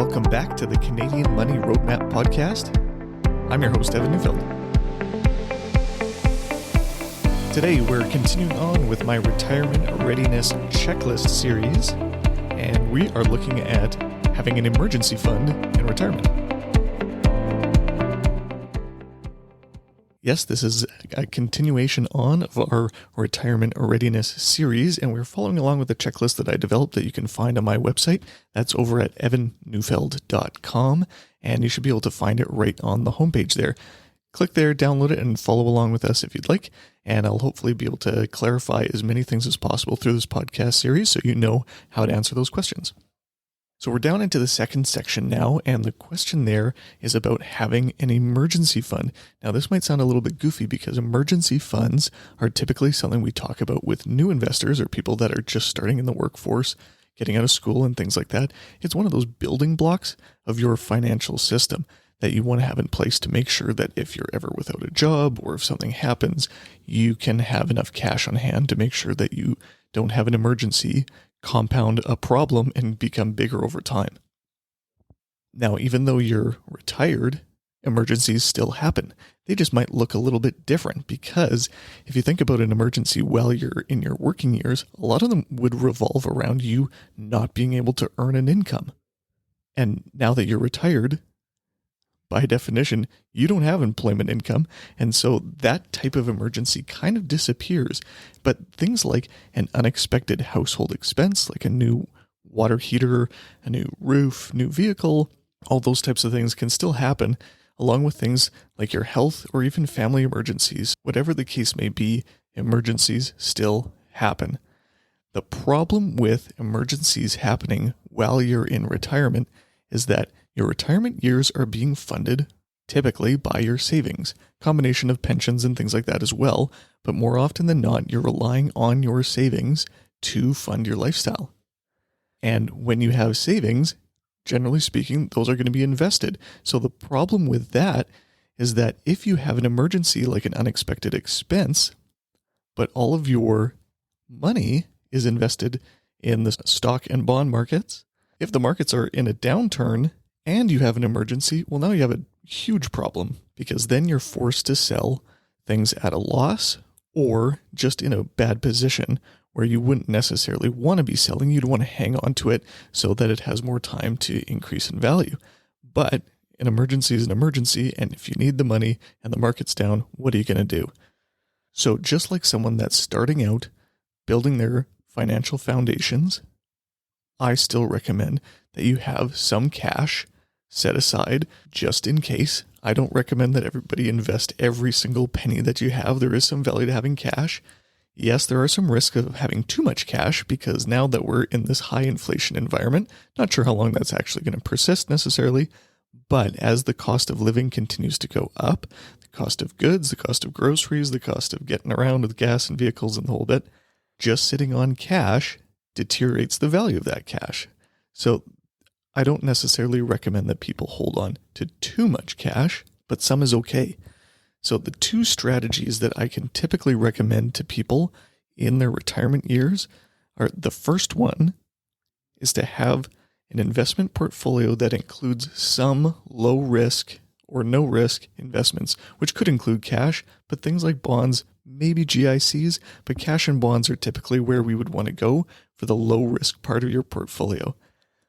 welcome back to the Canadian Money Roadmap Podcast. I'm your host, Evan Neufeld. Today, we're continuing on with my Retirement Readiness Checklist series, and we are looking at having an emergency fund in retirement. Yes, this is a continuation on of our Retirement Readiness series, and we're following along with the checklist that I developed that you can find on my website. That's over at evanneufeld.com, and you should be able to find it right on the homepage there. Click there, download it, and follow along with us if you'd like, and I'll hopefully be able to clarify as many things as possible through this podcast series so you know how to answer those questions. So we're down into the second section now, and the question there is about having an emergency fund. Now, this might sound a little bit goofy because emergency funds are typically something we talk about with new investors or people that are just starting in the workforce, getting out of school and things like that. It's one of those building blocks of your financial system that you want to have in place to make sure that if you're ever without a job or if something happens, you can have enough cash on hand to make sure that you don't have an emergency compound a problem and become bigger over time. Now, even though you're retired, emergencies still happen. They just might look a little bit different because if you think about an emergency while you're in your working years, a lot of them would revolve around you not being able to earn an income. And now that you're retired, by definition, you don't have employment income, and so that type of emergency kind of disappears. But things like an unexpected household expense, like a new water heater, a new roof, new vehicle, all those types of things can still happen, along with things like your health or even family emergencies. Whatever the case may be, emergencies still happen. The problem with emergencies happening while you're in retirement is that your retirement years are being funded typically by your savings, combination of pensions and things like that as well, but more often than not, you're relying on your savings to fund your lifestyle. And when you have savings, generally speaking, those are going to be invested. So the problem with that is that if you have an emergency like an unexpected expense, but all of your money is invested in the stock and bond markets, if the markets are in a downturn and you have an emergency, well, now you have a huge problem because then you're forced to sell things at a loss or just in a bad position where you wouldn't necessarily want to be selling. You'd want to hang on to it so that it has more time to increase in value. But an emergency is an emergency, and if you need the money and the market's down, what are you going to do? So just like someone that's starting out, building their financial foundations, I still recommend that you have some cash set aside just in case. I don't recommend that everybody invest every single penny that you have. There is some value to having cash. Yes, there are some risks of having too much cash because now that we're in this high inflation environment, not sure how long that's actually going to persist necessarily, but as the cost of living continues to go up, the cost of goods, the cost of groceries, the cost of getting around with gas and vehicles and the whole bit, just sitting on cash deteriorates the value of that cash. So I don't necessarily recommend that people hold on to too much cash, but some is okay. So the two strategies that I can typically recommend to people in their retirement years are, the first one is to have an investment portfolio that includes some low risk or no risk investments, which could include cash, but things like bonds, maybe GICs, but cash and bonds are typically where we would want to go for the low risk part of your portfolio.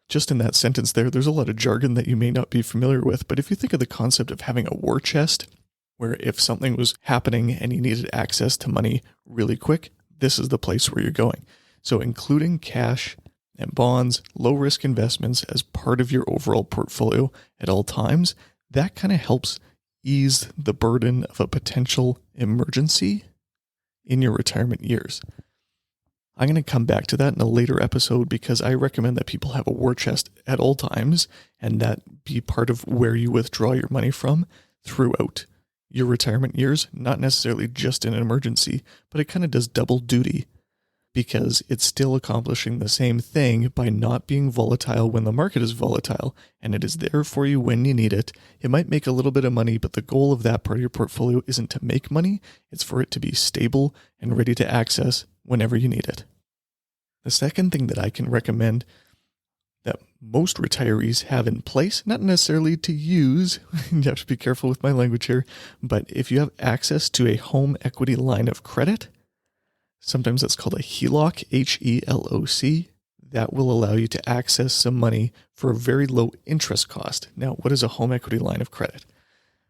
Just in that sentence there's a lot of jargon that you may not be familiar with, but if you think of the concept of having a war chest, where if something was happening and you needed access to money really quick, this is the place where you're going. So including cash and bonds, low risk investments as part of your overall portfolio at all times, that kind of helps ease the burden of a potential emergency in your retirement years. I'm going to come back to that in a later episode because I recommend that people have a war chest at all times and that be part of where you withdraw your money from throughout your retirement years, not necessarily just in an emergency, but it kind of does double duty because it's still accomplishing the same thing by not being volatile when the market is volatile, and it is there for you when you need it. It might make a little bit of money, but the goal of that part of your portfolio isn't to make money, it's for it to be stable and ready to access whenever you need it. The second thing that I can recommend that most retirees have in place, not necessarily to use, you have to be careful with my language here, but if you have access to a home equity line of credit, sometimes that's called a HELOC, H-E-L-O-C, that will allow you to access some money for a very low interest cost. Now, what is a home equity line of credit?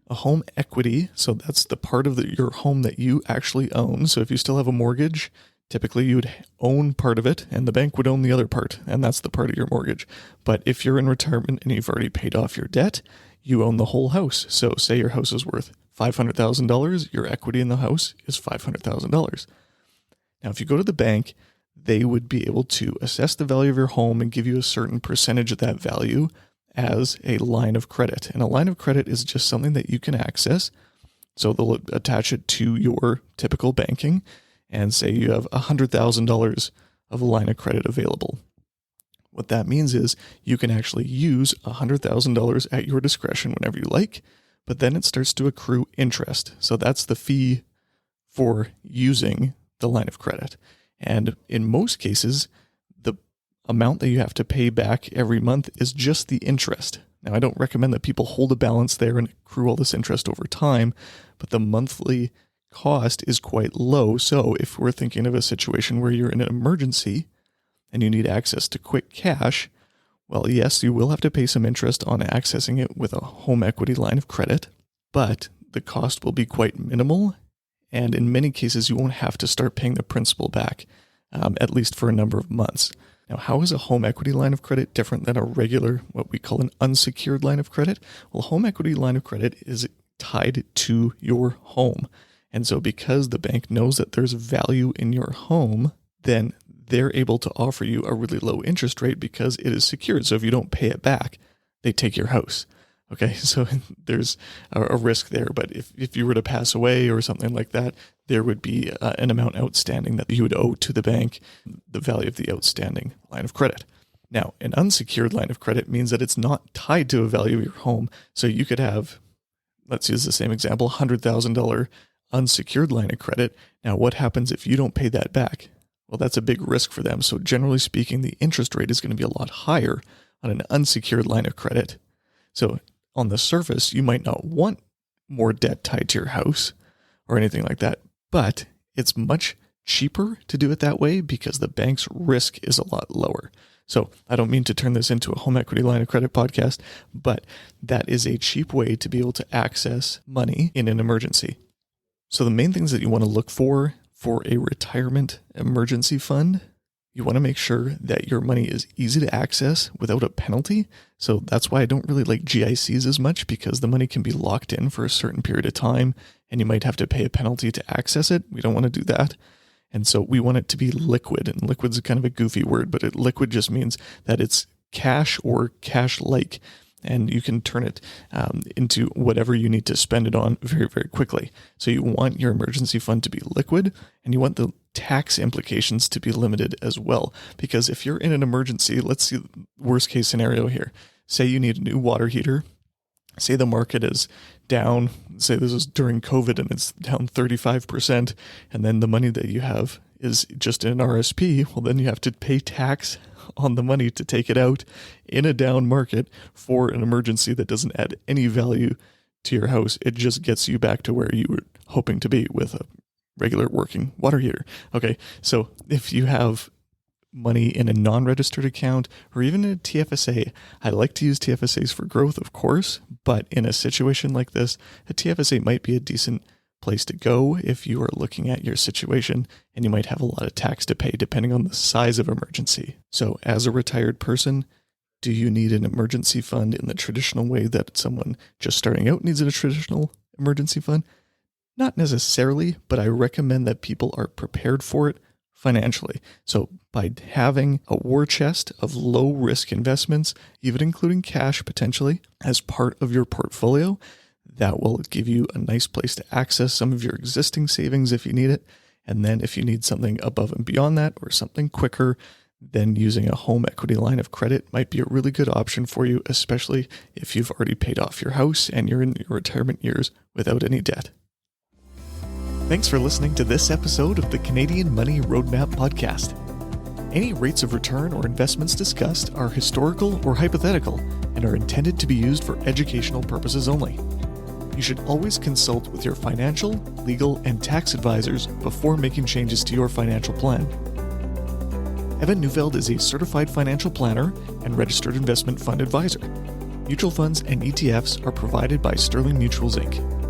A home equity, so that's the part of your home that you actually own. So if you still have a mortgage, typically you would own part of it and the bank would own the other part, and that's the part of your mortgage. But if you're in retirement and you've already paid off your debt, you own the whole house. So say your house is worth $500,000, your equity in the house is $500,000. Now, if you go to the bank, they would be able to assess the value of your home and give you a certain percentage of that value as a line of credit. And a line of credit is just something that you can access. So they'll attach it to your typical banking and say you have $100,000 of a line of credit available. What that means is you can actually use $100,000 at your discretion whenever you like, but then it starts to accrue interest. So that's the fee for using the line of credit. And in most cases, the amount that you have to pay back every month is just the interest. Now, I don't recommend that people hold a balance there and accrue all this interest over time, but the monthly cost is quite low. So if we're thinking of a situation where you're in an emergency and you need access to quick cash, well, yes, you will have to pay some interest on accessing it with a home equity line of credit, but the cost will be quite minimal. And in many cases, you won't have to start paying the principal back, at least for a number of months. Now, how is a home equity line of credit different than a regular, what we call an unsecured line of credit? Well, a home equity line of credit is tied to your home. And so because the bank knows that there's value in your home, then they're able to offer you a really low interest rate because it is secured. So if you don't pay it back, they take your house. Okay, so there's a risk there. But if you were to pass away or something like that, there would be an amount outstanding that you would owe to the bank, the value of the outstanding line of credit. Now, an unsecured line of credit means that it's not tied to a value of your home. So you could have, let's use the same example, $100,000 unsecured line of credit. Now, what happens if you don't pay that back? Well, that's a big risk for them. So generally speaking, the interest rate is going to be a lot higher on an unsecured line of credit. So on the surface, you might not want more debt tied to your house or anything like that, but it's much cheaper to do it that way because the bank's risk is a lot lower. So I don't mean to turn this into a home equity line of credit podcast, but that is a cheap way to be able to access money in an emergency. So the main things that you want to look for a retirement emergency fund, you want to make sure that your money is easy to access without a penalty. So that's why I don't really like GICs as much, because the money can be locked in for a certain period of time and you might have to pay a penalty to access it. We don't want to do that. And so we want it to be liquid, and liquid's kind of a goofy word, but liquid just means that it's cash or cash-like, and you can turn it into whatever you need to spend it on very, very quickly. So you want your emergency fund to be liquid, and you want the tax implications to be limited as well. Because if you're in an emergency, let's see the worst case scenario here. Say you need a new water heater. Say the market is down, say this is during COVID and it's down 35%, and then the money that you have is just in an RSP, well, then you have to pay tax on the money to take it out in a down market for an emergency that doesn't add any value to your house. It just gets you back to where you were hoping to be with a regular working water heater. Okay, so if you have money in a non-registered account or even in a TFSA, I like to use TFSAs for growth, of course, but in a situation like this, a TFSA might be a decent place to go if you are looking at your situation, and you might have a lot of tax to pay depending on the size of emergency. So as a retired person, do you need an emergency fund in the traditional way that someone just starting out needs a traditional emergency fund? Not necessarily, but I recommend that people are prepared for it financially. So by having a war chest of low risk investments, even including cash potentially as part of your portfolio, that will give you a nice place to access some of your existing savings if you need it. And then if you need something above and beyond that or something quicker, then using a home equity line of credit might be a really good option for you, especially if you've already paid off your house and you're in your retirement years without any debt. Thanks for listening to this episode of the Canadian Money Roadmap Podcast. Any rates of return or investments discussed are historical or hypothetical and are intended to be used for educational purposes only. You should always consult with your financial, legal, and tax advisors before making changes to your financial plan. Evan Neufeld is a certified financial planner and registered investment fund advisor. Mutual funds and ETFs are provided by Sterling Mutuals Inc.